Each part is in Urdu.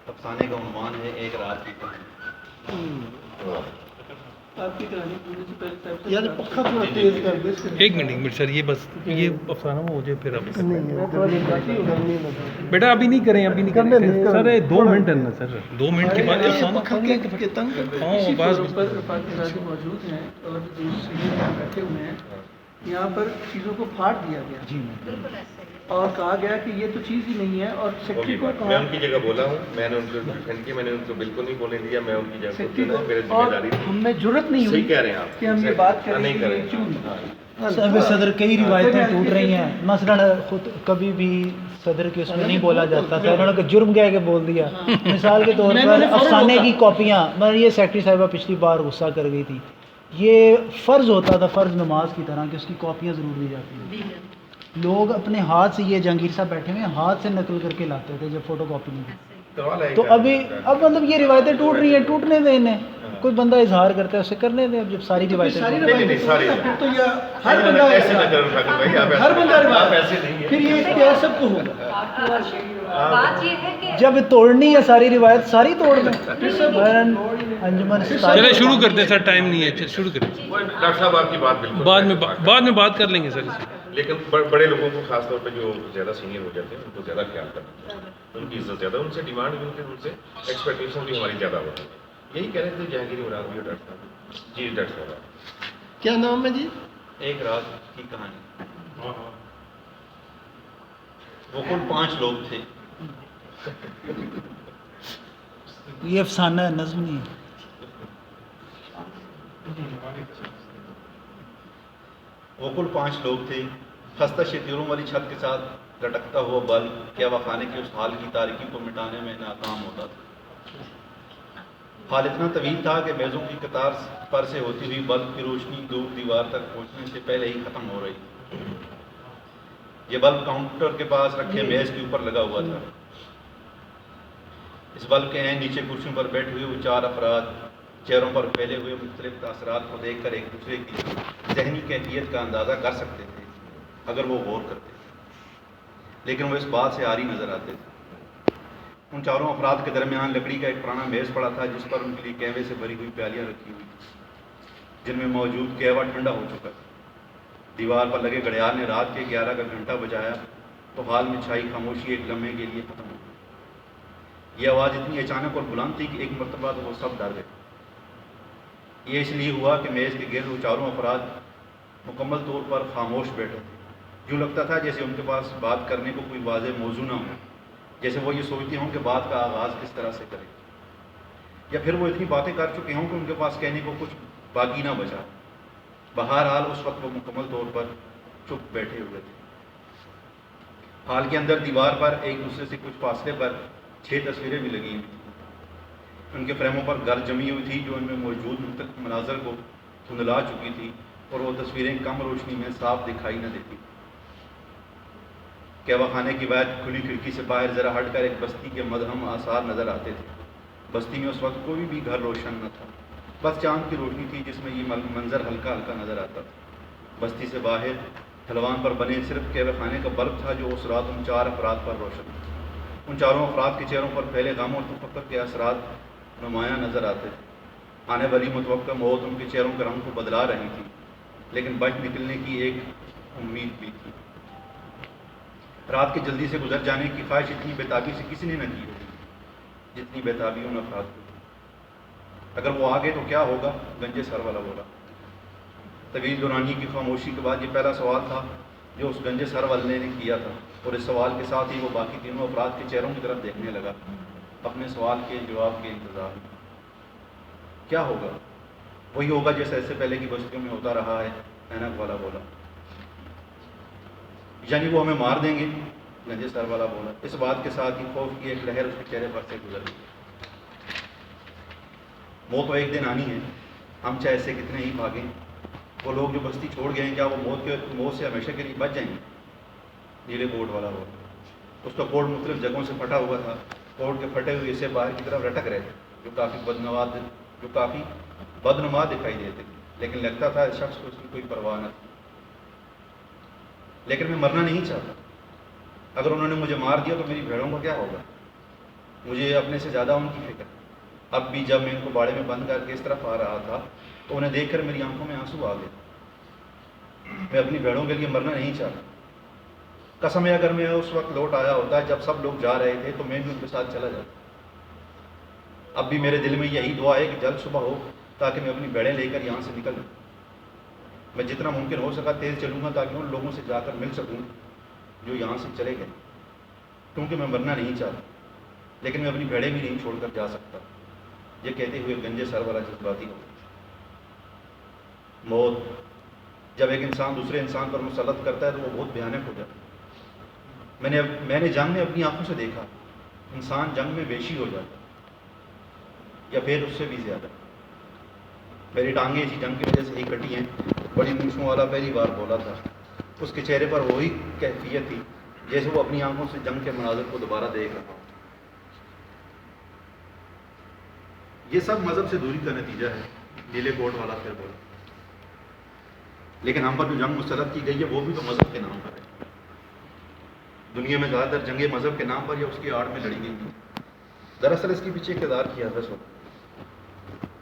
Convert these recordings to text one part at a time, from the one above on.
افسانے کا عنوان ہے ایک رات کی کہانی۔ آپ کی کہانی پوری سے پہلے صاحب سے یار پکا تھوڑا تیز کر دے اس ایک منٹ سر، یہ بس یہ افسانہ ہو جائے پھر آپ نہیں بیٹا ابھی نہیں کریں، ابھی نہیں کرنے کریں دیں، سر، 2 منٹ ہے نا سر، 2 منٹ کے بعد افسانہ پکا کے تنگ کر ہاں اسی بس فورم پر رفاق راضی موجود ہیں اور جو سینئر یہاں بیٹھے ہوئے ہیں، یہاں پر چیزوں کو پھاٹ دیا گیا جی اور کہا گیا کہ یہ تو چیز ہی نہیں ہے، اور سیکٹری کو میں ان کی جگہ بولا ہوں، میں نے ان کو ڈیفینڈ کیا، میں نے ان کو بالکل نہیں بولنے دیا، میں ان کی جگہ سیکٹری کو میری ذمہ اور داری تھی۔ ہم میں جرت نہیں ہوئی صحیح کہہ رہے ہیں آپ کہ ہم یہ بات کریں نہیں کہ کریں یہ کیوں نہیں۔ صاحب صدر کئی روایتیں ٹوٹ رہی ہیں، مثلا خود کبھی بھی صدر کے اس میں نہیں بولا جاتا تھا، انہوں نے جرم کہہ کے بول دیا۔ مثال کے طور پر افسانے کی کاپیاں، میں یہ سیکٹری صاحبہ پچھلی بار غصہ کر گئی تھی، یہ فرض ہوتا تھا، فرض نماز کی طرح کہ اس کی کاپیاں ضرور دی جاتی ہیں۔ لوگ اپنے ہاتھ سے، یہ جہانگیر صاحب بیٹھے ہوئے ہیں، ہاتھ سے نقل کر کے لاتے تھے جب فوٹو کاپی نہیں تھی۔ تو اب مطلب یہ روایتیں ٹوٹ رہی ہیں، ٹوٹنے دیں انہیں، کوئی بندہ اظہار کرتا ہے اسے کرنے دیں، اب جب ساری روایتیں ساری ٹوٹ رہی ہیں۔ روایتیں ساری پھر تو یہ ہر بندہ ایسے نہ کرو ٹھاکر بھائی، آپ ہر بندہ آپ روایت ایسے نہیں ہیں۔ پھر یہ اختیار سب کو ہوگا۔ بات یہ ہے کہ جب توڑنی ہے ساری روایت ساری توڑ دیں، انجمن چلے شروع کرتے ہیں سر، ٹائم نہیں ہے، شروع کریں، وہ ڈاکٹر صاحب آپ کی بات بالکل بعد میں بات کر لیں گے سر اس سے۔ لیکن بڑے لوگوں کو خاص طور پہ جو زیادہ سینئر ہو جاتے ہیں ان کو زیادہ خیال کرنا، ان کی عزت زیادہ، ان سے ڈیمانڈ بھی ان سے ایکسپیکٹیشن بھی ہماری زیادہ ہوتی ہے۔ یہی کہہ رہے تھے جہانگیر مراد بھی ڈاکٹر صاحب۔ جی ڈاکٹر صاحب کیا نام ہے جی؟ ایک رات کی کہانی۔ وہ کل 5 لوگ تھے۔ یہ افسانہ ہے، نظم نہیں ہے۔ وہ کل 5 لوگ تھے، خستہ شتیروں والی چھت کے ساتھ لٹکتا ہوا بلب کیا خانے کے اس حال کی تاریکی کو مٹانے میں ناکام ہوتا تھا۔ حال اتنا طویل تھا کہ میزوں کی قطار پر سے ہوتی ہوئی بلب کی روشنی دور دیوار تک پہنچنے سے پہلے ہی ختم ہو رہی تھی۔ یہ بلب کاؤنٹر کے پاس رکھے میز کے اوپر لگا ہوا تھا۔ اس بلب کے عین نیچے کرسیوں پر بیٹھے ہوئے وہ 4 افراد چہروں پر پھیلے ہوئے مختلف تاثرات کو دیکھ کر ایک دوسرے کی ذہنی کیفیت کا اندازہ کر سکتے تھے اگر وہ غور کرتے، لیکن وہ اس بات سے عاری نظر آتے تھے۔ ان 4 افراد کے درمیان لکڑی کا ایک پرانا میز پڑا تھا جس پر ان کے لیے قہوے سے بھری ہوئی پیالیاں رکھی ہوئی تھیں جن میں موجود قہوہ ٹھنڈا ہو چکا تھا۔ دیوار پر لگے گھڑیال نے رات کے 11 کا گھنٹہ بجایا تو حال میں چھائی خاموشی ایک لمحے کے لیے ختم ہو گئی۔ یہ آواز اتنی اچانک اور بلند تھی کہ ایک مرتبہ تو وہ سب ڈر گئے۔ یہ اس لیے ہوا کہ میز کے گرد وہ 4 افراد مکمل طور پر خاموش بیٹھے تھے۔ یوں لگتا تھا جیسے ان کے پاس بات کرنے کو کوئی واضح موضوع نہ ہو، جیسے وہ یہ سوچتے ہوں کہ بات کا آغاز کس طرح سے کریں، یا پھر وہ اتنی باتیں کر چکے ہوں کہ ان کے پاس کہنے کو کچھ باقی نہ بچا۔ بہرحال اس وقت وہ مکمل طور پر چپ بیٹھے ہوئے تھے۔ حال کے اندر دیوار پر ایک دوسرے سے کچھ فاصلے پر 6 تصویریں بھی لگی ہوئی تھیں۔ ان کے فریموں پر گرد جمی ہوئی تھی جو ان میں موجود مختلف مناظر کو دھندلا چکی تھی اور وہ تصویریں کم روشنی میں صاف دکھائی نہ دیتی۔ قہوہ خانے کی بعد کھلی کھڑکی سے باہر ذرا ہٹ کر ایک بستی کے مدھم آثار نظر آتے تھے۔ بستی میں اس وقت کوئی بھی گھر روشن نہ تھا، بس چاند کی روشنی تھی جس میں یہ منظر ہلکا ہلکا نظر آتا تھا۔ بستی سے باہر ڈھلوان پر بنے صرف قہوہ خانے کا بلب تھا جو اس رات ان 4 افراد پر روشن تھا۔ ان 4 افراد کے چہروں پر پھیلے غم اور تفکر کے اثرات نمایاں نظر آتے تھے۔ آنے والی متوقع موت ان کے چہروں کے رنگ کو بدلا رہی تھی، لیکن بچ نکلنے کی ایک امید بھی تھی۔ رات کے جلدی سے گزر جانے کی خواہش اتنی بےتابی سے کسی نے نہ کی ہوگی جتنی بےتابی ان افراد کو تھی۔ اگر وہ آگے تو کیا ہوگا؟ گنجے سر والا بولا۔ طویل دورانی کی خاموشی کے بعد یہ پہلا سوال تھا جو اس گنجے سر والے نے کیا تھا، اور اس سوال کے ساتھ ہی وہ باقی تینوں افراد کے چہروں کی طرف دیکھنے لگا، اپنے سوال کے جواب کے انتظار میں۔ کیا ہوگا؟ وہی ہوگا جیسا اس سے پہلے کی بستیوں میں ہوتا رہا ہے، اینک والا بولا۔ یعنی وہ ہمیں مار دیں گے؟ گنجے سر والا بولا۔ اس بات کے ساتھ ہی خوف کی ایک لہر اس کے چہرے پر سے گزر گئی۔ موت تو ایک دن آنی ہے، ہم چاہے اس سے کتنے ہی بھاگیں۔ وہ لوگ جو بستی چھوڑ گئے ہیں کیا وہ موت سے ہمیشہ کے لیے بچ جائیں گے؟ نیلے کوٹ والا بولا۔ اس کا کوٹ مختلف جگہوں سے پھٹا ہوا تھا۔ کوٹ کے پھٹے ہوئے حصے باہر کی طرف لٹک رہے تھے جو کافی بدنما دکھائی دیتے، لیکن لگتا تھا اس شخص کو اس کی کوئی پرواہ نہ تھی۔ لیکن میں مرنا نہیں چاہتا، اگر انہوں نے مجھے مار دیا تو میری بھیڑوں کا کیا ہوگا؟ مجھے اپنے سے زیادہ ان کی فکر. اب بھی جب میں ان کو باڑے میں بند کر کے اس طرف آ رہا تھا تو انہیں دیکھ کر میری آنکھوں میں آنسو آ گئے. میں اپنی بھیڑوں کے لیے مرنا نہیں چاہتا. قسم ہے اگر میں اس وقت لوٹ آیا ہوتا جب سب لوگ جا رہے تھے تو میں بھی ان کے ساتھ چلا جاتا. اب بھی میرے دل میں یہی دعا ہے کہ جلد صبح ہو تاکہ میں اپنی بھیڑیں لے کر یہاں سے نکل جاؤں. میں جتنا ممکن ہو سکا تیز چلوں گا تاکہ ان لوگوں سے جا کر مل سکوں جو یہاں سے چلے گئے, کیونکہ میں مرنا نہیں چاہتا لیکن میں اپنی بھیڑیں بھی نہیں چھوڑ کر جا سکتا. یہ کہتے ہوئے گنجے سر والا جذباتی ہو. موت جب ایک انسان دوسرے انسان پر مسلط کرتا ہے تو وہ بہت بھیانک ہو جاتا ہے. میں نے جنگ میں اپنی آنکھوں سے دیکھا, انسان جنگ میں بیشی ہو جاتا یا پھر اس سے بھی زیادہ. میری ٹانگیں اسی جنگ کی وجہ سے ہی کٹی ہیں. بڑی مونچھوں والا پہلی بار بولا تھا. اس کے چہرے پر وہی کیفیت تھی جیسے وہ اپنی آنکھوں سے جنگ کے مناظر کو دوبارہ دیکھ رہا ہو. یہ سب مذہب سے دوری کا نتیجہ ہے, نیلے کوٹ والا پھر بولا. لیکن ہم پر جو جنگ مسلط کی گئی ہے وہ بھی تو مذہب کے نام پر ہے. دنیا میں زیادہ تر جنگیں مذہب کے نام پر یا اس کی آڑ میں لڑی گئی ہیں. دراصل اس کے پیچھے اقتدار کی حوث ہوتی.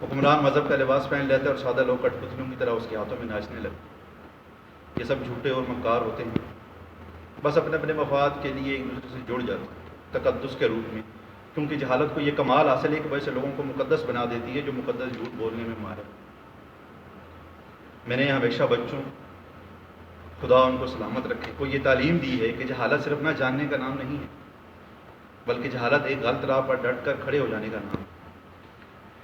حکمران مذہب کا لباس پہن لیتے اور سادہ لوگ کٹ پتلیوں کی طرح اس کے ہاتھوں میں ناچنے لگتے. یہ سب جھوٹے اور مکار ہوتے ہیں, بس اپنے اپنے مفاد کے لیے ایک دوسرے سے جڑ جاتے ہیں تقدس کے روپ میں, کیونکہ جہالت کو یہ کمال حاصل ہے کہ ویسے لوگوں کو مقدس بنا دیتی ہے جو مقدس جھوٹ بولنے میں ماہر. میں نے ہمیشہ بچوں, خدا ان کو سلامت رکھے, کو یہ تعلیم دی ہے کہ جہالت صرف نہ جاننے کا نام نہیں ہے بلکہ جہالت ایک غلط راہ پر ڈٹ کر کھڑے ہو جانے کا نام ہے.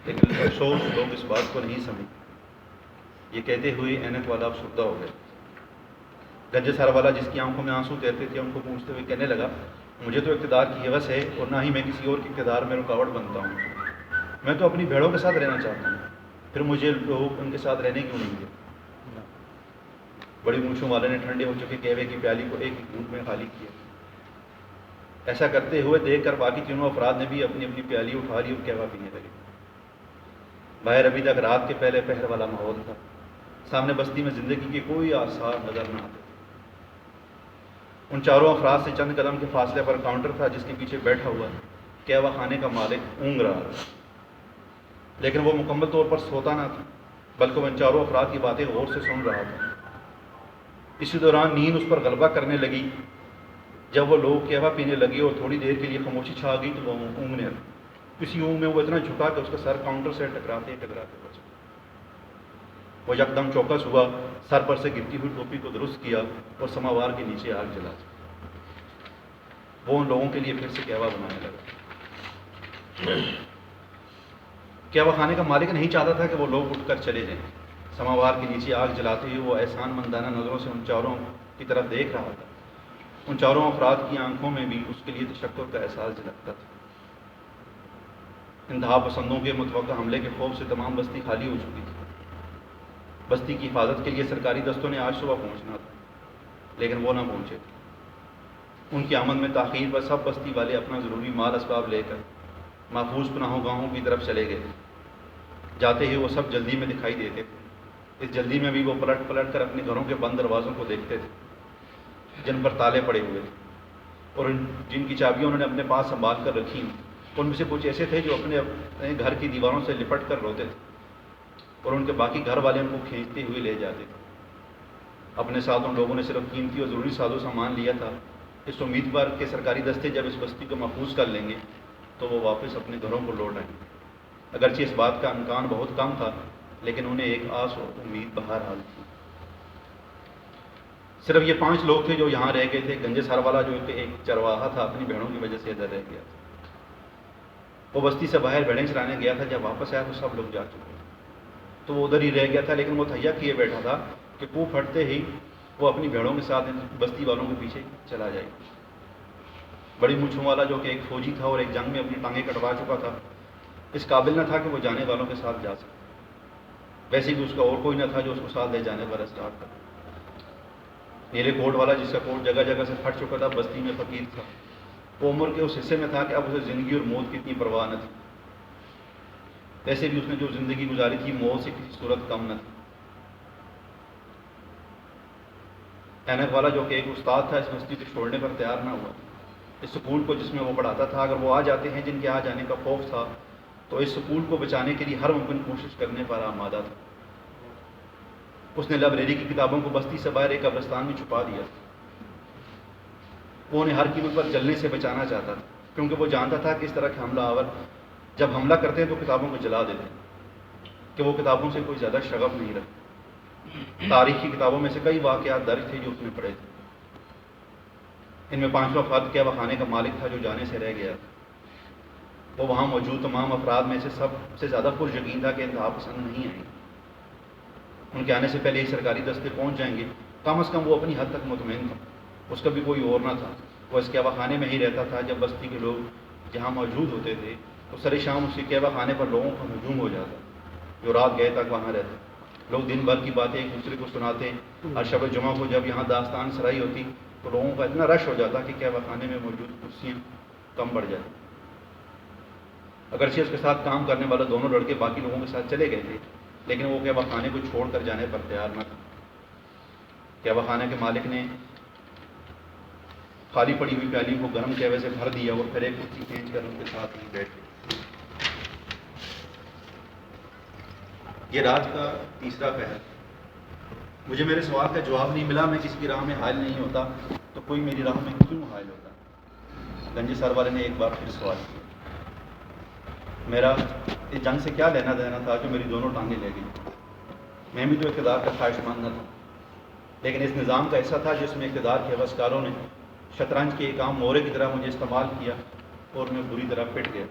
لیکن افسوس لوگ اس بات کو نہیں سمجھتے. یہ کہتے ہوئے اینک والا افسردہ ہو گیا. گنجے سر والا جس کی آنکھوں میں آنسو تیرتے تھے ان کو پوچھتے ہوئے کہنے لگا, مجھے تو اقتدار کی حوث ہے اور نہ ہی میں کسی اور کے اقتدار میں رکاوٹ بنتا ہوں. میں تو اپنی بھیڑوں کے ساتھ رہنا چاہتا ہوں, پھر مجھے لوگ ان کے ساتھ رہنے کیوں نہیں دے. بڑی مونچھوں والے نے ٹھنڈے ہو چکے قہوے کی پیالی کو ایک گھونٹ میں خالی کیا. ایسا کرتے ہوئے دیکھ کر باقی تینوں افراد نے بھی اپنی اپنی پیالی اٹھا لی اور قہوہ پینے لگے. باہر ابھی تک رات کے پہلے پہر والا ماحول تھا. سامنے بستی میں زندگی کے کوئی آثار نظر نہ آتے. ان چاروں افراد سے چند قدم کے فاصلے پر کاؤنٹر تھا جس کے پیچھے بیٹھا ہوا قہوہ خانے کا مالک اونگ رہا تھا. لیکن وہ مکمل طور پر سوتا نہ تھا بلکہ وہ ان چاروں افراد کی باتیں غور سے سن رہا تھا. اسی دوران نیند اس پر غلبہ کرنے لگی. جب وہ لوگ قہوہ پینے لگے اور تھوڑی دیر کے لیے خاموشی چھا گئی تو وہ اونگنے لگی. اسی اونگ میں وہ اتنا جھکا کہ اس کا سر کاؤنٹر سے ٹکراتے بچا. وہ یکدم چوکس ہوا, سر پر سے گرتی ہوئی ٹوپی کو درست کیا اور سماوار کے نیچے آگ جلا. وہ ان لوگوں کے لیے پھر سے قہوہ بنانے لگا. قہوہ خانے کا مالک نہیں چاہتا تھا کہ وہ لوگ اٹھ کر چلے جائیں. سماوار کے نیچے آگ جلاتے ہوئے وہ احسان مندانہ نظروں سے ان چاروں کی طرف دیکھ رہا تھا. ان چاروں افراد کی آنکھوں میں بھی اس کے لیے تشکر کا احساس جھلکتا تھا. انتہا پسندوں کے متوقع حملے کے خوف سے تمام بستی خالی ہو چکی تھی. بستی کی حفاظت کے لیے سرکاری دستوں نے آج صبح پہنچنا تھا لیکن وہ نہ پہنچے. ان کی آمد میں تاخیر پر سب بستی والے اپنا ضروری مال اسباب لے کر محفوظ پناہوں گاہوں کی طرف چلے گئے. جاتے ہی وہ سب جلدی میں دکھائی دیتے تھے. اس جلدی میں بھی وہ پلٹ پلٹ کر اپنے گھروں کے بند دروازوں کو دیکھتے تھے جن پر تالے پڑے ہوئے تھے اور جن کی چابیاں انہوں نے اپنے پاس سنبھال کر رکھی. ان میں سے کچھ ایسے تھے جو اپنے گھر کی دیواروں سے لپٹ کر روتے تھے اور ان کے باقی گھر والے ان کو کھینچتے ہوئے لے جاتے تھے. اپنے ساتھ ان لوگوں نے صرف قیمتی اور ضروری ساز و سامان لیا تھا اس امید پر کہ سرکاری دستے جب اس بستی کو محفوظ کر لیں گے تو وہ واپس اپنے گھروں کو لوٹ آئیں گے. اگرچہ اس بات کا امکان بہت کم تھا لیکن انہیں ایک آس اور امید بہرحال تھی. صرف یہ 5 لوگ تھے جو یہاں رہ گئے تھے. گنجے سر والا جو کہ ایک چرواہا تھا اپنی بھیڑوں کی وجہ سے ادھر رہ گیا تھا. وہ بستی سے باہر بھیڑیں چرانے گیا تھا. جب واپس آیا تو سب لوگ جا چکے تو وہ ادھر ہی رہ گیا تھا لیکن وہ تہیا کیے بیٹھا تھا کہ کوہ پھٹتے ہی وہ اپنی بھیڑوں کے ساتھ بستی والوں کے پیچھے چلا جائے. بڑی مونچھوں والا جو کہ ایک فوجی تھا اور ایک جنگ میں اپنی ٹانگیں کٹوا چکا تھا اس قابل نہ تھا کہ وہ جانے والوں کے ساتھ جا سکے. ویسے بھی اس کا اور کوئی نہ تھا جو اس کو ساتھ لے جانے پر اسٹارٹ کرتا. نیلے کوٹ والا جس کا کوٹ جگہ جگہ سے پھٹ چکا تھا بستی میں فقیر تھا. وہ عمر کے اس حصے میں تھا کہ اب اسے زندگی اور موت کی اتنی پرواہ نہ تھی. ویسے بھی اس نے جو زندگی گزاری تھی موت سے کسی صورت کم نہ تھی. اینک والا جو کہ ایک استاد تھا اس بستی کو چھوڑنے پر تیار نہ ہوا. اس سکول کو جس میں وہ پڑھاتا تھا، اگر وہ آ جاتے ہیں جن کے آ جانے کا خوف تھا تو اس سکول کو بچانے کے لیے ہر ممکن کوشش کرنے پر آمادہ تھا۔ اس نے لائبریری کی کتابوں کو بستی سے باہر ایک قبرستان میں چھپا دیا۔ وہ انہیں ہر قیمت پر جلنے سے بچانا چاہتا تھا، کیونکہ وہ جانتا تھا کہ اس طرح کے حملہ آور جب حملہ کرتے ہیں تو کتابوں کو جلا دیتے ہیں، کہ وہ کتابوں سے کوئی زیادہ شغف نہیں رکھتے۔ تاریخ کی کتابوں میں سے کئی واقعات درج تھے جو اس نے پڑھے تھے۔ ان میں 5واں فرد کہوہ خانے کا مالک تھا جو جانے سے رہ گیا تھا۔ وہ وہاں موجود تمام افراد میں سے سب سے زیادہ پر یقین تھا کہ انتہا پسند نہیں آئیں گے، ان کے آنے سے پہلے ہی سرکاری دستے پہنچ جائیں گے۔ کم از کم وہ اپنی حد تک مطمئن تھا، اس کا بھی کوئی اور نہ تھا۔ وہ اس کہوہ خانے میں ہی رہتا تھا۔ جب بستی کے لوگ جہاں موجود ہوتے تھے تو سر شام اس کے کہوہ خانے پر لوگوں کا ہجوم ہو جاتا، جو رات گئے تک وہاں رہتے۔ لوگ دن بھر کی باتیں ایک دوسرے کو سناتے۔ ہر شب جمعہ کو جب یہاں داستان سرائی ہوتی تو لوگوں کا اتنا رش ہو جاتا کہ کہوہ خانے میں موجود کرسیاں کم پڑ جاتی۔ اگرچہ اس کے ساتھ کام کرنے والے دونوں لڑکے باقی لوگوں کے ساتھ چلے گئے تھے، لیکن وہ کہوہ خانے کو چھوڑ کر جانے پر تیار نہ تھا۔ کہوہ خانے کے مالک نے خالی پڑی ہوئی پیالی کو گرم کہوے سے بھر دیا اور پھر ایک کرسی کھینچ کر ان کے ساتھ ہی بیٹھ گئے۔ یہ رات کا تیسرا پہر۔ مجھے میرے سوال کا جواب نہیں ملا۔ میں کسی کی راہ میں حائل نہیں ہوتا تو کوئی میری راہ میں کیوں حائل ہوتا؟ گنجی سر والے نے ایک بار پھر سوال کیا۔ میرا اس جنگ سے کیا لینا دینا تھا جو میری دونوں ٹانگیں لے گئی؟ میں بھی تو اقتدار کا خواہش مند نہ تھا، لیکن اس نظام کا حصہ تھا جس میں اقتدار کے ہوسکاروں نے شطرنج کے ایک عام مورے کی طرح مجھے استعمال کیا اور میں بری طرح پٹ گیا۔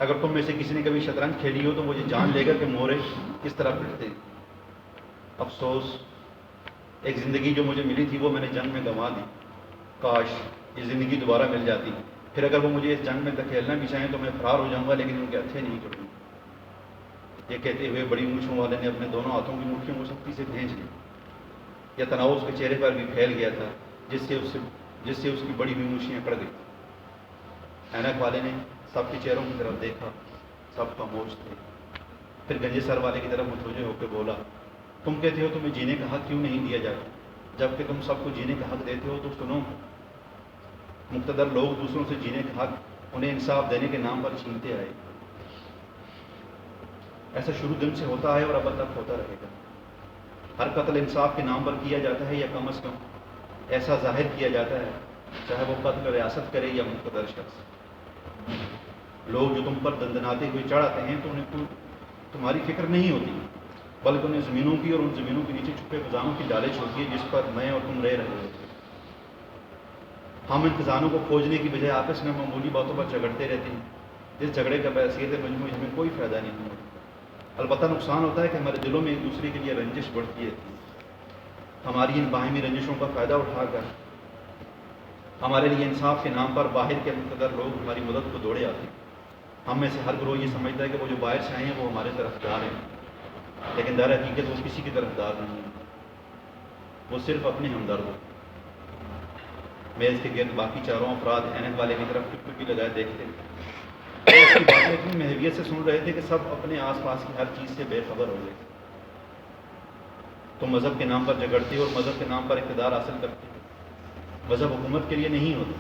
اگر تم میں سے کسی نے کبھی شطرنج کھیلی ہو تو مجھے جان لے گا کہ مورے کس طرح پٹتے۔ افسوس، ایک زندگی جو مجھے ملی تھی وہ میں نے جنگ میں گنوا دی۔ کاش یہ زندگی دوبارہ مل جاتی، پھر اگر وہ مجھے اس جنگ میں دھکیلنا بھی چاہیں تو میں فرار ہو جاؤں گا، لیکن ان کے ہتھے نہیں چھوڑوں گا۔ یہ کہتے ہوئے بڑی مونچھوں والے نے اپنے دونوں ہاتھوں کی مٹھیوں کو سختی سے کھینچ لی۔ یہ تناؤ اس کے چہرے پر بھی پھیل گیا تھا، جس سے اس کی بڑی ہوئی مونچھیں اکڑ گئی۔ اینک والے نے سب کے چہروں کی طرف دیکھا، سب خاموش تھے۔ پھر گنجے سر والے کی طرف متوجہ ہو کے بولا، تم کہتے ہو تمہیں جینے کا حق کیوں نہیں دیا جاتا؟ جبکہ تم سب کو جینے کا حق دیتے ہو تو سنو، مقتدر لوگ دوسروں سے جینے کا حق انہیں انصاف دینے کے نام پر چھینتے آئے۔ ایسا شروع دن سے ہوتا ہے اور اب تک ہوتا رہے گا۔ ہر قتل انصاف کے نام پر کیا جاتا ہے، یا کم از کم ایسا ظاہر کیا جاتا ہے، چاہے وہ قتل ریاست کرے یا مقتدر شخص۔ لوگ جو تم پر دندناتے ہوئے چڑھ آتے ہیں تو انہیں تمہاری فکر نہیں ہوتی، بلکہ انہیں زمینوں کی اور ان زمینوں کے نیچے چھپے خزانوں کی لالچ ہوتی ہے جس پر میں اور تم رہ رہے ہوتے۔ ہم ان خزانوں کو کھوجنے کی بجائے آپس میں معمولی باتوں پر جھگڑتے رہتے ہیں، جس جھگڑے کا بحیثیت مجموعی ہمیں کوئی فائدہ نہیں ہوتا۔ البتہ نقصان ہوتا ہے کہ ہمارے دلوں میں ایک دوسرے کے لیے رنجش بڑھتی ہے۔ ہماری ان باہمی رنجشوں کا فائدہ اٹھا کر ہمارے لیے انصاف کے نام پر باہر کے مقتدر لوگ ہماری مدد کو دوڑے آتے ہیں۔ ہم میں سے ہر گروہ یہ سمجھتا ہے کہ وہ جو باہر سے آئے ہیں وہ ہمارے طرفدار ہیں، لیکن در حقیقت وہ کسی کی طرفدار نہیں ہے، وہ صرف اپنے ہمدرد ہوتے ہیں۔ میز کے گرد باقی چاروں افراد اینک والے کی طرف ٹپٹپی لگائے دیکھتے ہیں۔ اس کی باتیں اتنی محویت سے سن رہے تھے کہ سب اپنے آس پاس کی ہر چیز سے بے خبر ہو گئے۔ تم مذہب کے نام پر جھگڑتے ہو اور مذہب کے نام پر اقتدار حاصل کرتے ہو۔ مذہب حکومت کے لیے نہیں ہوتا۔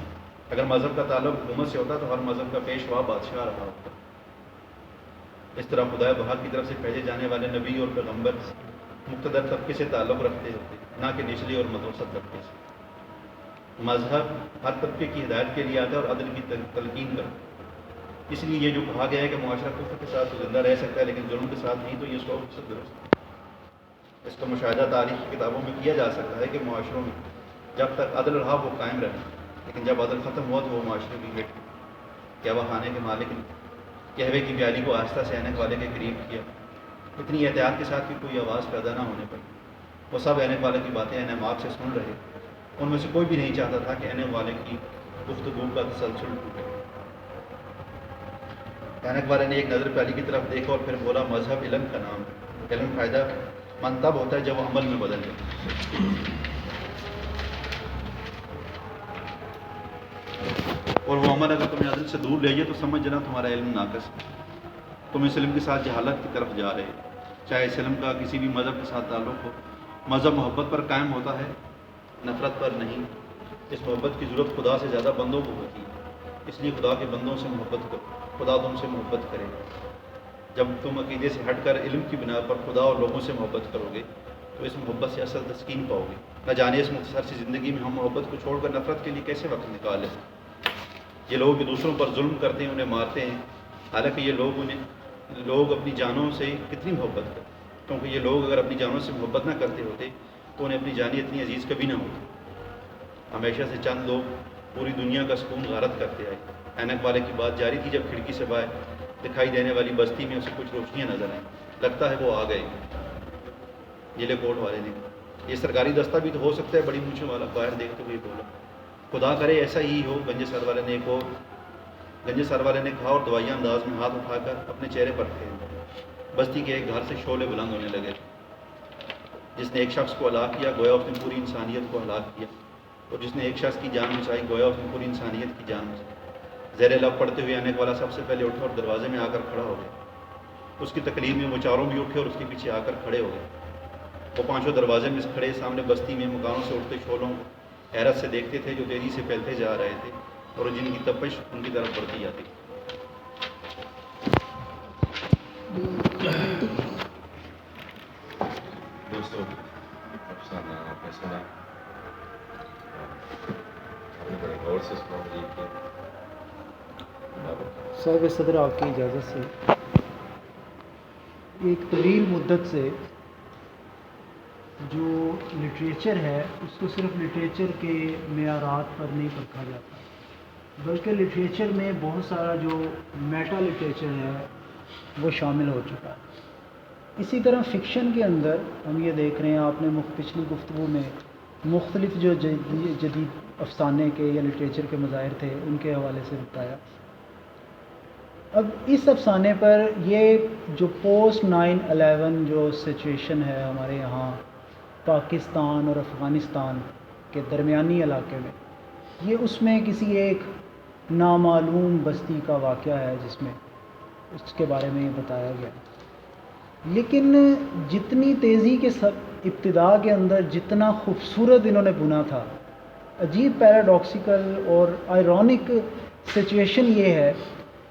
اگر مذہب کا تعلق حکومت سے ہوتا تو ہر مذہب کا پیشوا بادشاہ رہا ہوتا۔ اس طرح خدا بہار کی طرف سے بھیجے جانے والے نبی اور پیغمبر مقتدر طبقے سے تعلق رکھتے ہوتے، نہ کہ نچلے اور متوسط طبقے سے۔ مذہب ہر طبقے کی ہدایت کے لیے آتا ہے اور عدل کی تلقین کرتا ہے۔ اس لیے یہ جو کہا گیا ہے کہ معاشرہ کفر کے ساتھ زندہ رہ سکتا ہے لیکن ظلم کے ساتھ نہیں، تو یہ 100% درست ہے۔ اس کا مشاہدہ تاریخ کی کتابوں میں کیا جا سکتا ہے کہ معاشروں میں جب تک عدل رہا وہ قائم رہا، لیکن جب عدل ختم ہوا تو وہ معاشرے کی گٹ گئی۔ کہوہ خانے کے مالک نے قہوے کی پیالی کو آہستہ سے اینک والے کے قریب کیا، اتنی احتیاط کے ساتھ کہ کوئی آواز پیدا نہ ہونے پائی۔ وہ سب اینک والے کی باتیں انعماد سے سن رہے، ان میں سے کوئی بھی نہیں چاہتا تھا کہ اینک والے کی گفتگو کا تسلسل ٹوٹے۔ اینک والے نے ایک نظر پیالی کی طرف دیکھا اور پھر بولا، مذہب علم کا نام ہے۔ علم فائدہ مند تب ہوتا ہے جب وہ عمل میں بدل جائے، اور وہ عمل اگر تمہیں عدل سے دور لے جائے تو سمجھ جانا تمہارا علم ناقص ہے۔ تم اس علم کے ساتھ جہالت کی طرف جا رہے ہو۔ چاہے اس علم کا کسی بھی مذہب کے ساتھ تعلق ہو، مذہب محبت پر قائم ہوتا ہے، نفرت پر نہیں۔ اس محبت کی ضرورت خدا سے زیادہ بندوں کو ہوتی ہے، اس لیے خدا کے بندوں سے محبت کرو، خدا تم سے محبت کرے گا۔ جب تم عقیدے سے ہٹ کر علم کی بنا پر خدا اور لوگوں سے محبت کرو گے تو اس محبت سے اصل تسکین پاؤ گے۔ نہ جانے اس مختصر سی زندگی میں ہم محبت کو چھوڑ کر نفرت کے لیے کیسے وقت نکالیں۔ یہ لوگ جو دوسروں پر ظلم کرتے ہیں، انہیں مارتے ہیں، حالانکہ یہ لوگ اپنی جانوں سے کتنی محبت کرتے ہیں، کیونکہ یہ لوگ اگر اپنی جانوں سے محبت نہ کرتے ہوتے تو انہیں اپنی جانیں اتنی عزیز کبھی نہ ہوتی۔ ہمیشہ سے چند لوگ پوری دنیا کا سکون غارت کرتے آئے۔ اینک والے کی بات جاری تھی جب کھڑکی سے باہر دکھائی دینے والی بستی میں اسے کچھ روشنیاں نظر آئیں، لگتا ہے وہ آ گئے۔ نیلے کوٹ والے نے یہ سرکاری دستہ بھی تو ہو سکتا ہے، بڑی مونچھوں والا باہر دیکھتے ہوئے بولا۔ خدا کرے ایسا ہی ہو، گنجے سر والے نے کہا اور دوائیاں انداز میں ہاتھ اٹھا کر اپنے چہرے پر پھیرا۔ بستی کے ایک گھر سے شعلے بلند ہونے لگے۔ جس نے ایک شخص کو ہلاک کیا گویا اس نے پوری انسانیت کو ہلاک کیا، اور جس نے ایک شخص کی جان بچائی گویا اس نے پوری انسانیت کی جان بچائی۔ زیر لب پڑھتے ہوئے آنے والا سب سے پہلے اٹھا اور دروازے میں آ کر کھڑا ہو گیا۔ اس کی تقریر میں وہ چاروں بھی اٹھے اور اس کے پیچھے آ کر کھڑے ہو گئے۔ وہ پانچوں دروازے میں کھڑے سامنے بستی میں مکانوں سے اٹھتے شعلوں کو حیرت سے دیکھتے تھے جو تیزی سے پھیلتے جا رہے تھے اور جن کی تپش ان کی طرف بڑھتی جاتی تھی۔ دوستوں، افسانہ آپ نے سنا، آپ نے بڑے غور سے سنا، مجھے صاحب صدر آپ کی اجازت سے ایک طویل مدت سے جو لٹریچر ہے اس کو صرف لٹریچر کے معیارات پر نہیں پرکھا جاتا، بلکہ لٹریچر میں بہت سارا جو میٹا لٹریچر ہے وہ شامل ہو چکا ہے۔ اسی طرح فکشن کے اندر ہم یہ دیکھ رہے ہیں، آپ نے پچھلی گفتگو میں مختلف جو جدید افسانے کے یا لٹریچر کے مظاہر تھے ان کے حوالے سے بتایا۔ اب اس افسانے پر یہ جو پوسٹ 9/11 جو سچویشن ہے ہمارے یہاں پاکستان اور افغانستان کے درمیانی علاقے میں، یہ اس میں کسی ایک نامعلوم بستی کا واقعہ ہے جس میں اس کے بارے میں یہ بتایا گیا۔ لیکن جتنی تیزی کے ابتدا کے اندر جتنا خوبصورت انہوں نے بنا تھا، عجیب پیراڈاکسیکل اور آئرونک سچویشن یہ ہے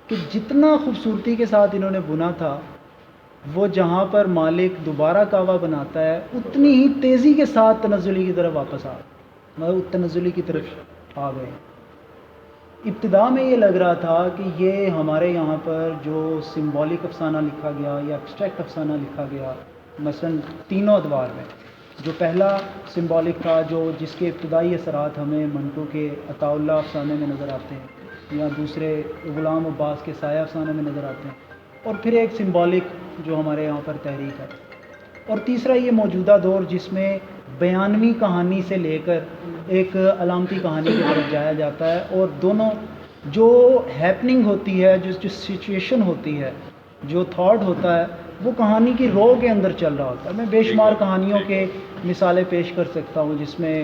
کہ جتنا خوبصورتی کے ساتھ انہوں نے بنا تھا، وہ جہاں پر مالک دوبارہ کعبہ بناتا ہے اتنی ہی تیزی کے ساتھ تنزلی کی طرف واپس تنزلی کی طرف آ گئے۔ ابتدا میں یہ لگ رہا تھا کہ یہ ہمارے یہاں پر جو سمبولک افسانہ لکھا گیا یا ایبسٹریکٹ افسانہ لکھا گیا، مثلا تینوں ادوار میں جو پہلا سمبولک تھا جس کے ابتدائی اثرات ہمیں منٹو کے عطاء اللہ افسانے میں نظر آتے ہیں، یا دوسرے غلام عباس کے سایہ افسانے میں نظر آتے ہیں، اور پھر ایک سمبولک جو ہمارے یہاں پر تحریک ہے، اور تیسرا یہ موجودہ دور جس میں بیانوی کہانی سے لے کر ایک علامتی کہانی کی طرف جایا جاتا ہے، اور دونوں جو ہیپننگ ہوتی ہے، جو سچویشن ہوتی ہے، جو تھاٹ ہوتا ہے، وہ کہانی کی رو کے اندر چل رہا ہوتا ہے۔ میں بے شمار کہانیوں کے مثالیں پیش کر سکتا ہوں جس میں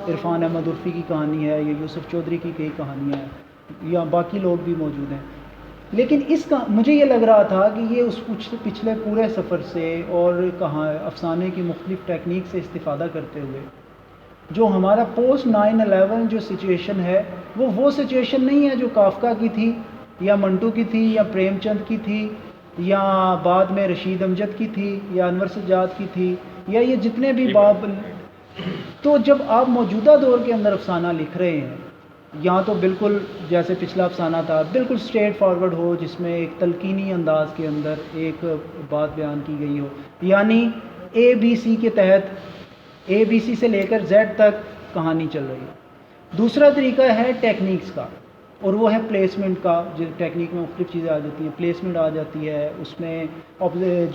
عرفان احمد عرفی کی کہانی ہے یا یوسف چودھری کی کئی کہانیاں ہیں یا باقی لوگ بھی موجود ہیں، لیکن اس کا مجھے یہ لگ رہا تھا کہ یہ اس پچھلے پورے سفر سے اور افسانے کی مختلف ٹیکنیک سے استفادہ کرتے ہوئے جو ہمارا پوسٹ 9/11 جو سچویشن ہے وہ سچویشن نہیں ہے جو کافکا کی تھی یا منٹو کی تھی یا پریم چند کی تھی یا بعد میں رشید امجد کی تھی یا انور سجاد کی تھی یا یہ جتنے بھی باب۔ تو جب آپ موجودہ دور کے اندر افسانہ لکھ رہے ہیں، یہاں تو بالکل جیسے پچھلا افسانہ تھا بالکل اسٹریٹ فارورڈ ہو، جس میں ایک تلقینی انداز کے اندر ایک بات بیان کی گئی ہو، یعنی ABC کے تحت ABC سے لے کر Z تک کہانی چل رہی ہے۔ دوسرا طریقہ ہے ٹیکنیکس کا، اور وہ ہے پلیسمنٹ کا۔ جو ٹیکنیک میں مختلف چیزیں آ جاتی ہیں، پلیسمنٹ آ جاتی ہے، اس میں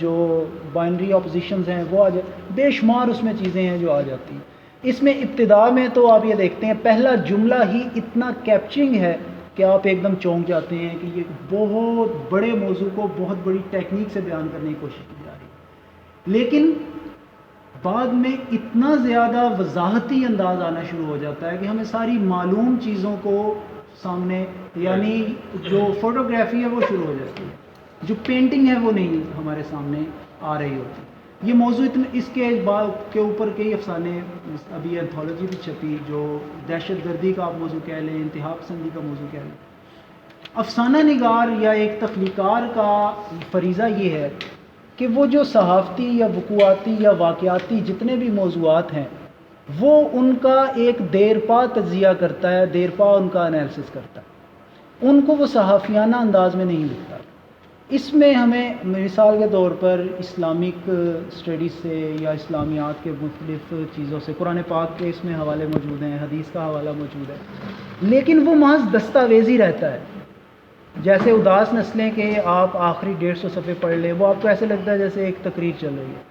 جو بائنری اپوزیشنز ہیں وہ بے شمار اس میں چیزیں ہیں جو آ جاتی ہیں۔ اس میں ابتدا میں تو آپ یہ دیکھتے ہیں پہلا جملہ ہی اتنا کیپچرنگ ہے کہ آپ ایک دم چونک جاتے ہیں کہ یہ بہت بڑے موضوع کو بہت بڑی ٹیکنیک سے بیان کرنے کی کوشش کی جا رہی ہے، لیکن بعد میں اتنا زیادہ وضاحتی انداز آنا شروع ہو جاتا ہے کہ ہمیں ساری معلوم چیزوں کو سامنے، یعنی جو فوٹوگرافی ہے وہ شروع ہو جاتی ہے، جو پینٹنگ ہے وہ نہیں ہمارے سامنے آ رہی ہوتی۔ یہ موضوع اس کے اوپر کئی افسانے، ابھی انتھولوجی بھی چھپی جو دہشت گردی کا آپ موضوع کہہ لیں، انتہا پسندی کا موضوع کہہ لیں. افسانہ نگار یا ایک تخلیقار کا فریضہ یہ ہے کہ وہ جو صحافتی یا وقوعاتی یا واقعاتی جتنے بھی موضوعات ہیں وہ ان کا ایک دیر پا تجزیہ کرتا ہے، دیر پا ان کا انالیسس کرتا ہے، ان کو وہ صحافیانہ انداز میں نہیں لکھتا. اس میں ہمیں مثال کے طور پر اسلامک اسٹڈیز سے یا اسلامیات کے مختلف چیزوں سے، قرآن پاک کے اس میں حوالے موجود ہیں، حدیث کا حوالہ موجود ہے، لیکن وہ محض دستاویزی رہتا ہے. جیسے اداس نسلیں کے آپ آخری 150 صفحے پڑھ لیں، وہ آپ کو ایسے لگتا ہے جیسے ایک تقریر چل رہی ہے.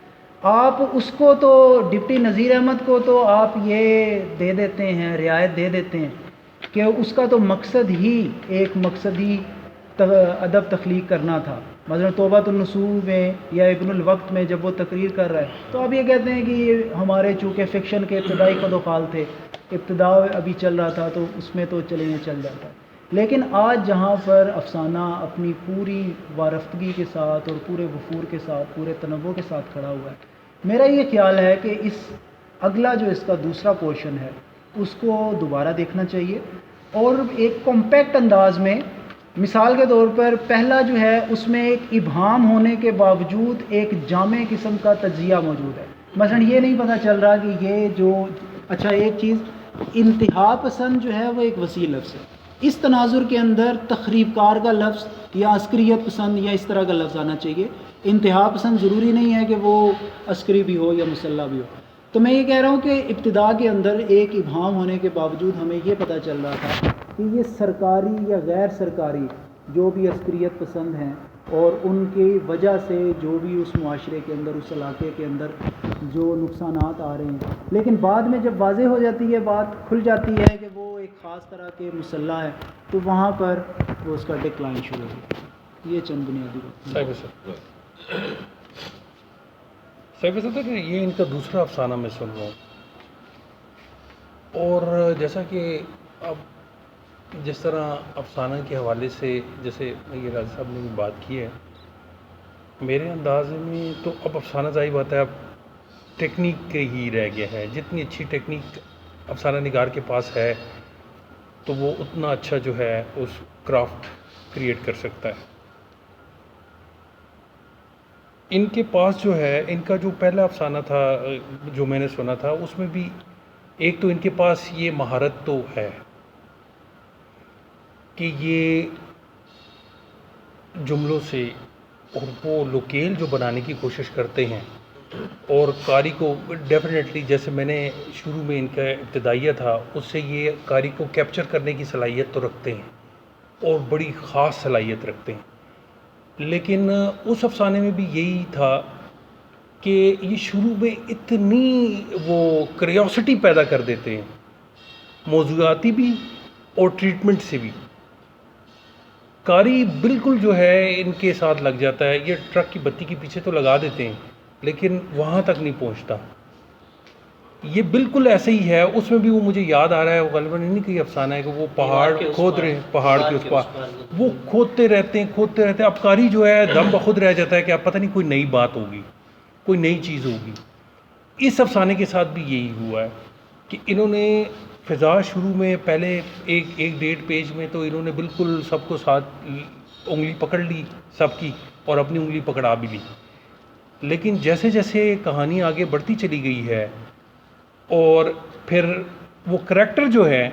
آپ اس کو تو ڈپٹی نذیر احمد کو تو آپ یہ دے دیتے ہیں، رعایت دے دیتے ہیں کہ اس کا تو مقصد ہی ایک مقصدی ادب تخلیق کرنا تھا. مثلا توبۃ النصوح میں یا ابن الوقت میں جب وہ تقریر کر رہا ہے تو آپ یہ کہتے ہیں کہ یہ ہمارے چونکہ فکشن کے ابتدائی قد و فال تھے، ابتدا ابھی چل رہا تھا تو اس میں تو چلیں چل جاتا ہے. لیکن آج جہاں پر افسانہ اپنی پوری وارفتگی کے ساتھ اور پورے وفور کے ساتھ، پورے تنوع کے ساتھ کھڑا ہوا ہے، میرا یہ خیال ہے کہ اس اگلا جو اس کا دوسرا پورشن ہے اس کو دوبارہ دیکھنا چاہیے اور ایک کمپیکٹ انداز میں. مثال کے طور پر پہلا جو ہے اس میں ایک ابہام ہونے کے باوجود ایک جامع قسم کا تجزیہ موجود ہے. مثلا یہ نہیں پتہ چل رہا کہ یہ جو اچھا ایک چیز انتہا پسند جو ہے وہ ایک وسیع لفظ ہے. اس تناظر کے اندر تخریب کار کا لفظ یا عسکریت پسند یا اس طرح کا لفظ آنا چاہیے. انتہا پسند ضروری نہیں ہے کہ وہ عسکری بھی ہو یا مسلح بھی ہو. تو میں یہ کہہ رہا ہوں کہ ابتدا کے اندر ایک ابہام ہونے کے باوجود ہمیں یہ پتہ چل رہا تھا کہ یہ سرکاری یا غیر سرکاری جو بھی عسکریت پسند ہیں اور ان کی وجہ سے جو بھی اس معاشرے کے اندر، اس علاقے کے اندر جو نقصانات آ رہے ہیں، لیکن بعد میں جب واضح ہو جاتی ہے، بات کھل جاتی ہے کہ وہ ایک خاص طرح کے مسلح ہے، تو وہاں پر وہ اس کا ڈکلائن شروع ہوگی. یہ چند بنیادی بات. صاحب صدر یہ ان کا دوسرا افسانہ میں سن رہا ہوں، اور جیسا کہ اب جس طرح افسانہ کے حوالے سے جیسے یہ راجہ صاحب نے بات کی ہے، میرے انداز میں تو اب افسانہ ظاہر بات ہے اب ٹیکنیک کے ہی رہ گیا ہے. جتنی اچھی ٹیکنیک افسانہ نگار کے پاس ہے تو وہ اتنا اچھا جو ہے اس کرافٹ کریٹ کر سکتا ہے. ان کے پاس جو ہے ان کا جو پہلا افسانہ تھا جو میں نے سنا تھا، اس میں بھی ایک تو ان کے پاس یہ مہارت تو ہے کہ یہ جملوں سے اور وہ لوکیل جو بنانے کی کوشش کرتے ہیں اور قاری کو ڈیفینیٹلی، جیسے میں نے شروع میں ان کا ابتدائیہ تھا اس سے، یہ قاری کو کیپچر کرنے کی صلاحیت تو رکھتے ہیں اور بڑی خاص صلاحیت رکھتے ہیں. لیکن اس افسانے میں بھی یہی تھا کہ یہ شروع میں اتنی وہ کریوسٹی پیدا کر دیتے ہیں، موضوعاتی بھی اور ٹریٹمنٹ سے بھی. قاری بالکل جو ہے ان کے ساتھ لگ جاتا ہے، یہ ٹرک کی بتی کے پیچھے تو لگا دیتے ہیں لیکن وہاں تک نہیں پہنچتا. یہ بالکل ایسے ہی ہے. اس میں بھی وہ مجھے یاد آ رہا ہے، غالباً نہیں کہ افسانہ ہے کہ وہ پہاڑ کھود رہے ہیں، پہاڑ کے اس پار وہ کھودتے رہتے ہیں. اب قاری جو ہے دم بخود رہ جاتا ہے کہ اب پتہ نہیں کوئی نئی بات ہوگی، کوئی نئی چیز ہوگی. اس افسانے کے ساتھ بھی یہی ہوا ہے کہ انہوں نے فضا شروع میں پہلے ایک 1.5 پیج میں تو انہوں نے بالکل سب کو ساتھ انگلی پکڑ لی سب کی اور اپنی انگلی پکڑا بھی لی. لیکن جیسے جیسے کہانی آگے بڑھتی چلی گئی ہے اور پھر وہ کریکٹر جو ہے،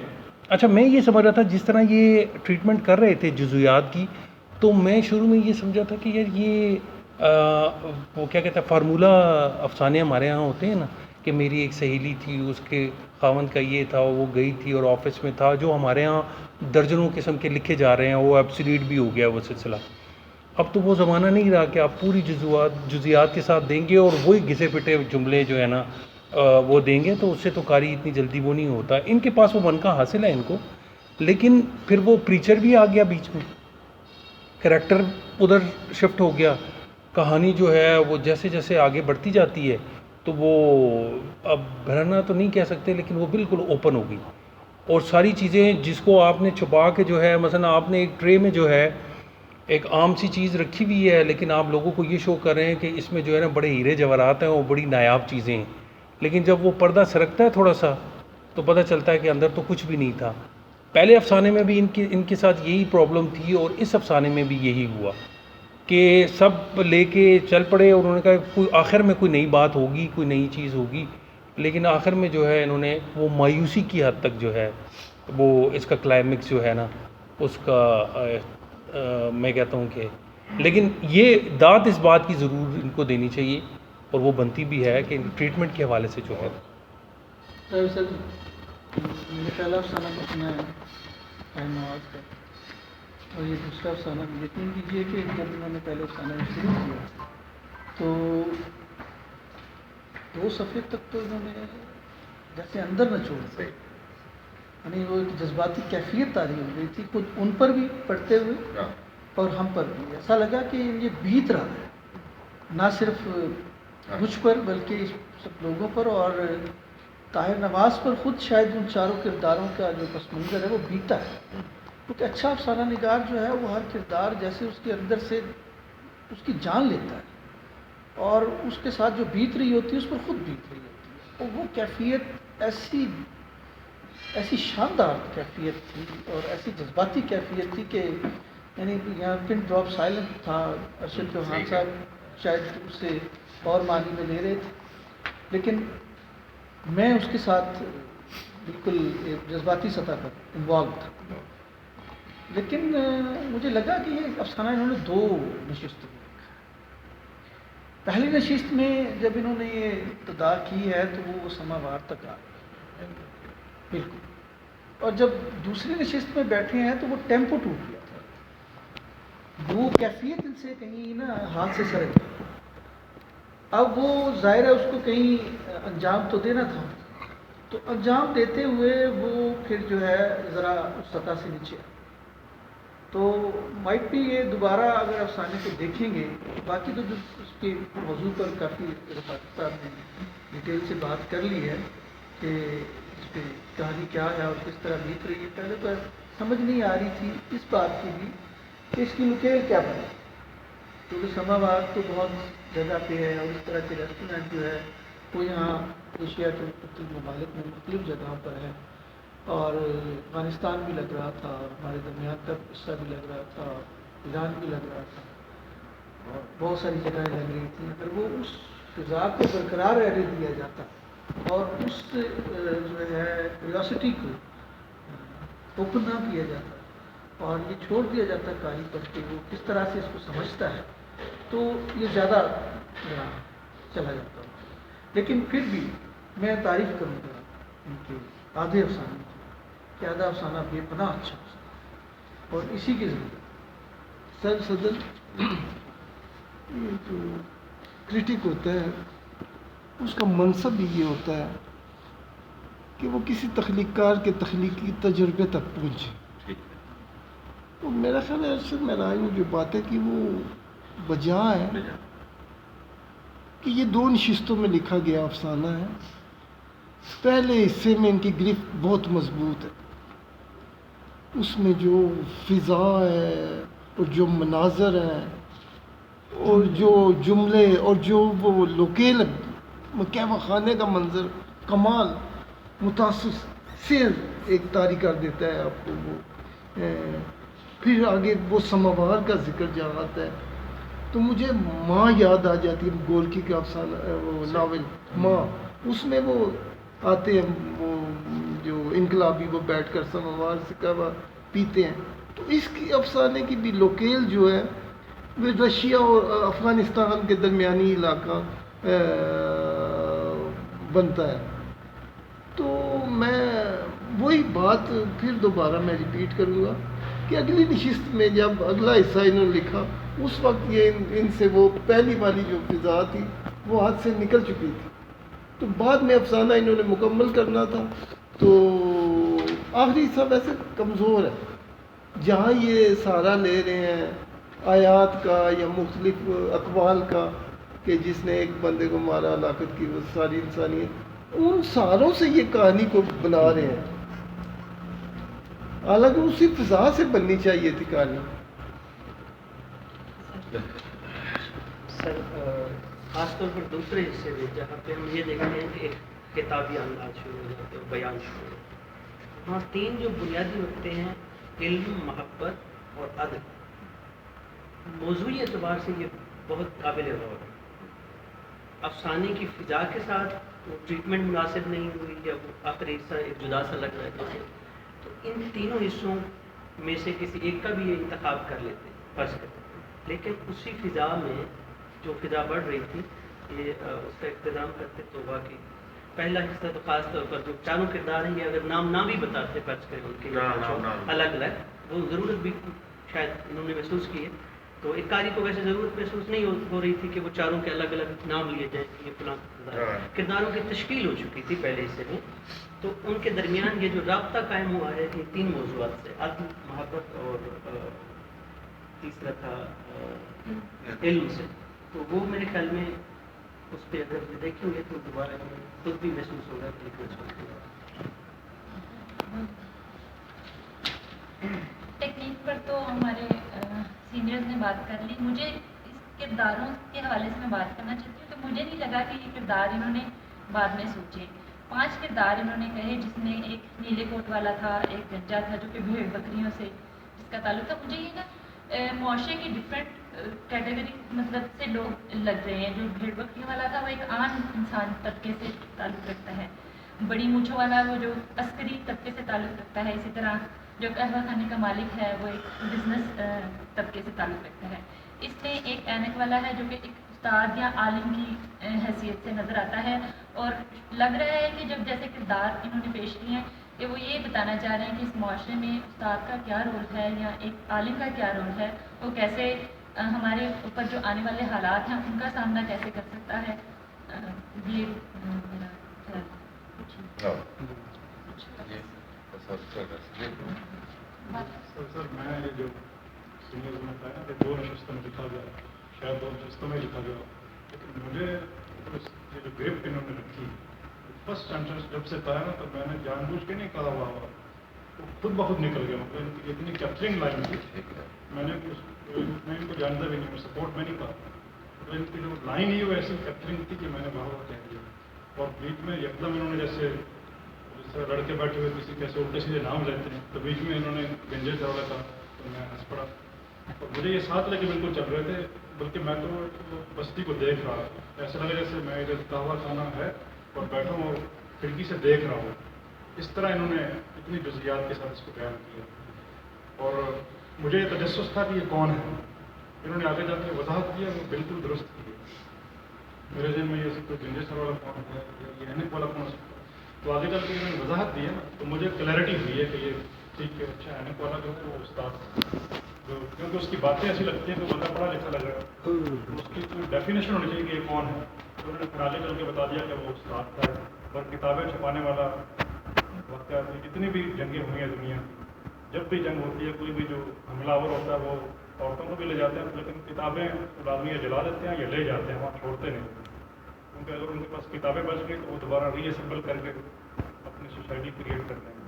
اچھا میں یہ سمجھ رہا تھا جس طرح یہ ٹریٹمنٹ کر رہے تھے جزویات کی، تو میں شروع میں یہ سمجھا تھا کہ یار یہ وہ کیا کہتے ہیں فارمولہ افسانے ہمارے ہاں ہوتے ہیں نا، کہ میری ایک سہیلی تھی، اس کے خاوند کا یہ تھا، وہ گئی تھی اور آفس میں تھا، جو ہمارے ہاں درجنوں قسم کے لکھے جا رہے ہیں، وہ ایبسلیٹ بھی ہو گیا وہ سلسلہ. اب تو وہ زمانہ نہیں رہا کہ آپ پوری جزیات کے ساتھ دیں گے اور وہی گھسے پٹے جملے جو ہے نا وہ دیں گے، تو اس سے تو قاری اتنی جلدی وہ نہیں ہوتا. ان کے پاس وہ من کا حاصل ہے ان کو، لیکن پھر وہ پریچر بھی آ گیا بیچ میں، کریکٹر ادھر شفٹ ہو گیا. کہانی جو ہے وہ جیسے جیسے آگے بڑھتی جاتی ہے تو وہ اب بھرنا تو نہیں کہہ سکتے لیکن وہ بالکل اوپن ہو گئی. اور ساری چیزیں جس کو آپ نے چھپا کے جو ہے، مثلا آپ نے ایک ٹرے میں جو ہے ایک عام سی چیز رکھی ہوئی ہے، لیکن آپ لوگوں کو یہ شو کر رہے ہیں کہ اس میں جو ہے نا بڑے ہیرے جواہرات ہیں اور بڑی نایاب چیزیں ہیں، لیکن جب وہ پردہ سرکتا ہے تھوڑا سا تو پتہ چلتا ہے کہ اندر تو کچھ بھی نہیں تھا۔ پہلے افسانے میں بھی ان کے ساتھ یہی پرابلم تھی، اور اس افسانے میں بھی یہی ہوا کہ سب لے کے چل پڑے، اور انہوں نے کہا کوئی آخر میں کوئی نئی بات ہوگی، کوئی نئی چیز ہوگی، لیکن آخر میں جو ہے انہوں نے وہ مایوسی کی حد تک جو ہے وہ اس کا کلائمیکس جو ہے نا اس کا میں کہتا ہوں کہ، لیکن یہ داد اس بات کی ضرور ان کو دینی چاہیے، اور وہ بنتی بھی ہے کہ ٹریٹمنٹ کے حوالے سے جو ہے۔ سر میں نے پہلا افسانہ کو سنا ہے قائم نواز کا، اور یہ دوسرا افسانہ بھی۔ یقین کیجیے کہ جب انہوں نے پہلے افسانہ شروع کیا تو 2 صفحے تک تو انہوں نے جیسے اندر نہ چھوڑ دیا، یعنی وہ ایک جذباتی کیفیت طاری ہو گئی تھی، خود ان پر بھی پڑھتے ہوئے اور ہم پر بھی۔ ایسا لگا کہ یہ بیت رہا ہے، نہ صرف مجھ پر بلکہ سب لوگوں پر، اور طاہر نواز پر خود شاید ان چاروں کرداروں کا جو پس منظر ہے وہ بیتا ہے، کیونکہ اچھا افسانہ نگار جو ہے وہ ہر کردار جیسے اس کے اندر سے اس کی جان لیتا ہے، اور اس کے ساتھ جو بیت رہی ہوتی ہے اس پر خود بیت رہی ہوتی ہے، اور وہ کیفیت ایسی شاندار کیفیت تھی اور ایسی جذباتی کیفیت تھی کہ یعنی یہاں پن ڈراپ سائلنٹ تھا۔ ارشد چوہان صاحب شاید اس سے اور معنی میں لے رہے تھے، لیکن میں اس کے ساتھ بالکل جذباتی سطح پر انوالو تھا، لیکن مجھے لگا کہ یہ افسانہ انہوں نے 2 نشستوں میں لکھا ہے۔ پہلی نشست میں جب انہوں نے یہ ابتدا کی ہے تو وہ سماوار تک آ گئے بالکل، اور جب دوسری نشست میں بیٹھے ہیں تو وہ ٹیمپو ٹوٹ گیا تھا، وہ کیفیت ان سے کہیں نا ہاتھ سے سرک گئی۔ اب وہ ظاہر ہے اس کو کہیں انجام تو دینا تھا، تو انجام دیتے ہوئے وہ پھر جو ہے ذرا اس سطح سے نیچے آئے۔ تو مائٹ بھی یہ دوبارہ اگر افسانے کو دیکھیں گے، باقی تو اس کے موضوع پر کافی رفاقت صاحب نے ڈیٹیل سے بات کر لی ہے کہ اس پہ کہانی کیا ہے اور کس طرح بیت رہی ہے۔ پہلے تو سمجھ نہیں آ رہی تھی اس بات کی بھی کہ اس کی نکیل کیا بنے، کیونکہ سماوار تو بہت جگہ پہ ہے، اور اس طرح کے ریسٹورینٹ جو ہے وہ یہاں ایشیا کے مختلف ممالک میں مختلف جگہوں پر ہے، اور افغانستان بھی لگ رہا تھا، اور ہمارے درمیان کا حصہ بھی لگ رہا تھا، ایران بھی لگ رہا تھا، اور بہت ساری جگہیں لگ رہی تھیں۔ اگر وہ اس فضا کو برقرار رہنے دیا جاتا اور اس جو ہے کیوریاسٹی کو اوپن نہ کیا جاتا اور یہ چھوڑ دیا جاتا کاری پر کہ وہ کس طرح سے اس کو سمجھتا ہے، تو یہ زیادہ چلا جاتا ہوں۔ لیکن پھر بھی میں تعریف کروں گا ان کے آدھے افسانے کی کہ آدھا افسانہ بے پناہ اچھا افسانہ، اور اسی کے ذریعے سر صدر یہ جو کرٹک ہوتا ہے اس کا منصب بھی یہ ہوتا ہے کہ وہ کسی تخلیق کار کے تخلیقی تجربے تک پہنچے۔ تو میرا خیال ہے ارشد معراج نے جو باتیں کی وہ بجا ہے کہ یہ 2 نشستوں میں لکھا گیا افسانہ ہے۔ پہلے حصے میں ان کی گرفت بہت مضبوط ہے، اس میں جو فضا ہے اور جو مناظر ہیں اور جو جملے اور جو وہ لوکیل مکیوہ خانے کا منظر کمال متاثر سے ایک طاری کر دیتا ہے آپ کو وہ۔ پھر آگے وہ سماوار کا ذکر جہاں آتا ہے تو مجھے ماں یاد آ جاتی ہے، گورکی کا افسانہ وہ ناول ماں، اس میں وہ آتے ہیں وہ جو انقلابی وہ بیٹھ کر سماوار سے کہوا پیتے ہیں۔ تو اس کی افسانے کی بھی لوکیل جو ہے وہ رشیا اور افغانستان کے درمیانی علاقہ بنتا ہے۔ تو میں وہی بات پھر دوبارہ میں ریپیٹ کروں گا کہ اگلی نشست میں جب اگلا حصہ انہوں نے لکھا اس وقت یہ ان سے وہ پہلی والی جو فضا تھی وہ ہاتھ سے نکل چکی تھی، تو بعد میں افسانہ انہوں نے مکمل کرنا تھا۔ تو آخری حصہ ویسے کمزور ہے، جہاں یہ سہارا لے رہے ہیں آیات کا یا مختلف اقوال کا کہ جس نے ایک بندے کو مارا ہلاکت کی وہ ساری انسانیت، ان سہاروں سے یہ کہانی کو بنا رہے ہیں، حالانکہ اسی فضا سے بننی چاہیے تھی کہانی۔ سر خاص طور پر دوسرے حصے میں جہاں پہ ہم یہ دیکھتے ہیں کہ ایک کتابی انداز شروع ہو جاتے ہیں، بیان شروع ہو جاتے ہیں، وہاں تین جو بنیادی ہوتے ہیں علم، محبت اور ادب، موضوعی اعتبار سے یہ بہت قابل غور ہے۔ افسانے کی فضا کے ساتھ وہ ٹریٹمنٹ مناسب نہیں ہوئی یا وہ آخری حصہ ایک جدا سا لگ رہا ہے جیسے، تو ان تینوں حصوں میں سے کسی ایک کا بھی یہ انتخاب کر لیتے ہیں فرض کرتے ہیں، لیکن اسی فضا میں جو فضا بڑھ رہی تھی یہ اس کا اقتدام کرتے تو واقعی پہلا حصہ تو خاص طور پر جو چاروں کردار ہیں یہ اگر نام بھی بتاتے فرض کریں ان کے الگ الگ، وہ ضرورت بھی شاید انہوں نے محسوس کی ہے، تو ایک قاری کو ویسے ضرورت محسوس نہیں ہو رہی تھی کہ وہ چاروں کے الگ الگ نام لیے جائیں کہ یہ فلاں کرداروں کی تشکیل ہو چکی تھی پہلے حصے میں، تو ان کے درمیان یہ جو رابطہ قائم ہوا ہے یہ تین موضوعات سے، عدل، محبت اور تیسرا تھا علم سے، تو وہ میرے خیال میں اس پہ اگر دیکھیں گے تو دوبارہ خود بھی محسوس ہوگا کہ ٹیکنیک پر تو ہمارے سینئرز نے بات کر لی، مجھے اس کرداروں کے حوالے سے میں بات کرنا چاہتی ہوں کہ مجھے نہیں لگا کہ یہ کردار انہوں نے بعد میں سوچے۔ 5 کردار انہوں نے کہے، جس میں ایک نیلے کوٹ والا تھا، ایک گنجا تھا جو کہ بھیڑ بکریوں سے جس کا تعلق تھا۔ مجھے یہ نا معاشرے کی ڈفرینٹ کیٹیگری مطلب سے لوگ لگ رہے ہیں۔ جو بھیڑ بکریوں والا تھا وہ ایک عام انسان طبقے سے تعلق رکھتا ہے، بڑی مونچھوں والا وہ جو عسکری طبقے سے تعلق رکھتا ہے، اسی طرح جو قہوہ خانے کا مالک ہے وہ ایک بزنس طبقے سے تعلق رکھتا ہے۔ اس میں ایک اینک والا ہے جو کہ ایک استاد یا عالم کی حیثیت سے نظر آتا ہے، اور لگ رہا ہے کہ جب جیسے کردار انہوں نے پیش کیے ہیں کہ وہ یہ بتانا چاہ رہے ہیں کہ اس معاشرے میں استاد کا کیا رول ہے یا ایک عالم کا کیا رول ہے، وہ کیسے ہمارے اوپر جو آنے والے حالات ہیں ان کا سامنا کیسے کر سکتا ہے۔ یہ میرا خیال سر میں یہ جو سینئر نے کہا نا کہ 2 نشستوں میں لکھا گیا، شاید 2 نشستوں میں لکھا گیا، لیکن مجھے یہ جو گرفت انہوں نے رکھی، فرسٹ سینٹنس جب سے پایا نا تو میں نے جان بوجھ کے نہیں کہا ہوا تو خود بخود نکل گیا، مطلب ان کی اتنی کیپچرنگ لائن تھی، میں ان کو جانتا بھی نہیں، میں سپورٹ میں نہیں کہا، تو ان کی جو لائن ہی وہ ایسی کیپچرنگ تھی کہ میں نے بہت کہہ دیا، اور بیچ میں یکدم انہوں نے جیسے لڑکے بیٹھے ہوئے کسی کیسے الٹے سیدھے نام لیتے ہیں، تو بیچ میں انہوں نے گنجے چڑھا تھا تو میں ہنس پڑا، اور مجھے یہ ساتھ لے کے بالکل چل رہے تھے، بلکہ میں تو بستی کو دیکھ رہا، ایسا لگا جیسے میں ادھر قہوہ خانہ ہے اور بیٹھا ہوں اور کھڑکی سے دیکھ رہا ہوں، اس طرح انہوں نے اتنی جزیات کے ساتھ اس کو بیان کیا، اور مجھے یہ تجسس تھا کہ یہ کون ہے، انہوں نے آگے جا کے وضاحت کیا، وہ بالکل درست کی، میرے ذہن میں یہ کوئی گنجے سر والا کون ہے، یہ اینک والا کون ہے، تو آگے جا کے انہوں نے وضاحت دی ہے نا تو مجھے کلیئرٹی ہوئی ہے کہ یہ ٹھیک ہے، اچھا اینک والا جو ہے وہ استاد جو، کیونکہ اس کی باتیں ایسی لگتی ہیں کہ بندہ پڑھا لکھا لگ رہا ہے، اس کی کوئی ڈیفینیشن ہونی چاہیے کہ یہ کون ہے، تو انہوں نے پھر آگے چل کے بتا دیا کہ وہ استاد تھا، اور کتابیں چھپانے والا واقعات، جتنی بھی جنگیں ہوئی ہیں دنیا، جب بھی جنگ ہوتی ہے کوئی بھی جو حملہ آور ہوتا ہے وہ عورتوں کو بھی لے جاتے ہیں، لیکن کتابیں آدمی جلا دیتے ہیں یا لے جاتے ہیں، وہاں چھوڑتے نہیں، کیونکہ اگر ان کے پاس کتابیں بچ گئی تو وہ دوبارہ ری اسمبل کر کے اپنی سوسائٹی کریٹ کر دیں گے،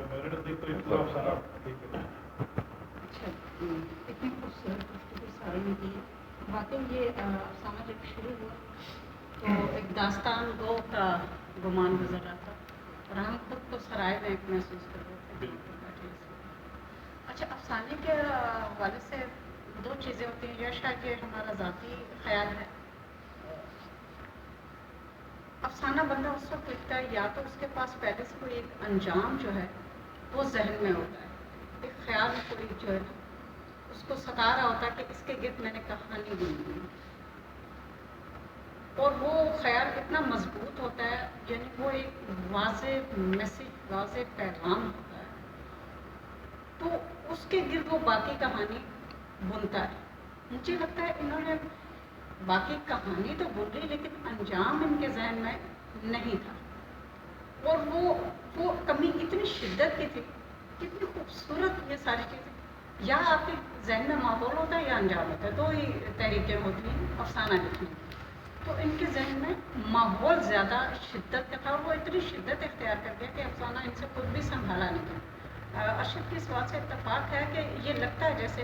میرے نزدیک تو اتنا افسانہ ٹھیک ہے۔ اچھا، اتنی خوبصورت ساری میں دی ہے، واقعی یہ افسانہ جب شروع ہوا تو ایک داستان گو کا گمان گزر رہا تھا، اور ہم خود کو سرائے میں ایک محسوس کر رہے تھے۔ اچھا، افسانے کے حوالے سے 2 چیزیں ہوتی ہیں، یا شاید یہ ہمارا ذاتی خیال ہے، افسانہ بندہ اس وقت لکھتا ہے یا تو اس کے پاس پہلے سے کوئی ایک انجام جو ہے وہ ذہن میں ہوتا ہے، ایک خیال کوئی جو ہے اس کو ستا رہا ہوتا ہے کہ اس کے گرد میں نے کہانی بنی، اور وہ خیال اتنا مضبوط ہوتا ہے، یعنی وہ ایک واضح میسیج، واضح پیغام ہوتا ہے، تو اس کے گرد وہ باقی کہانی بنتا ہے۔ مجھے لگتا ہے انہوں نے باقی کہانی تو بن رہی لیکن انجام ان کے ذہن میں نہیں تھا، اور وہ کمی اتنی شدت کی تھی، کتنی خوبصورت یہ ساری چیزیں، یا آپ کے ذہن میں ماحول ہوتا ہے یا انجام ہوتا ہے، 2 ہی طریقے ہوتی ہیں افسانہ لکھنے کی، تو ان کے ذہن میں ماحول زیادہ شدت کا تھا، اور وہ اتنی شدت اختیار کر گیا کہ افسانہ ان سے خود بھی سنبھالا نہیں گیا۔ ارشد کی اس بات سے اتفاق ہے کہ یہ لگتا ہے جیسے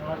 5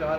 4